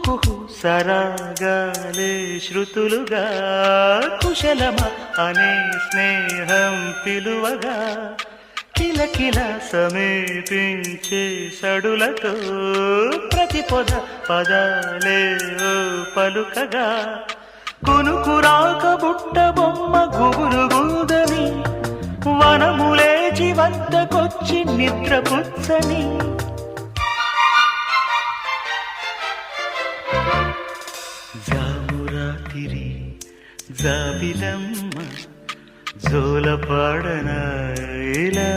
కుహు సరాగాలే శృతులుగా కుశలమ అనే స్నేహం పిలువగా కిలకిల సమీపించే సడులతో ప్రతి పొద పదాలే పలుకగా కునుకురాక బుట్ట బొమ్మ గుబురు గూదని వనములేచి వద్దకొచ్చి నిద్రపుచ్చని జామురాతిరి జాబిలమ్మ జోలపాడన ఇలా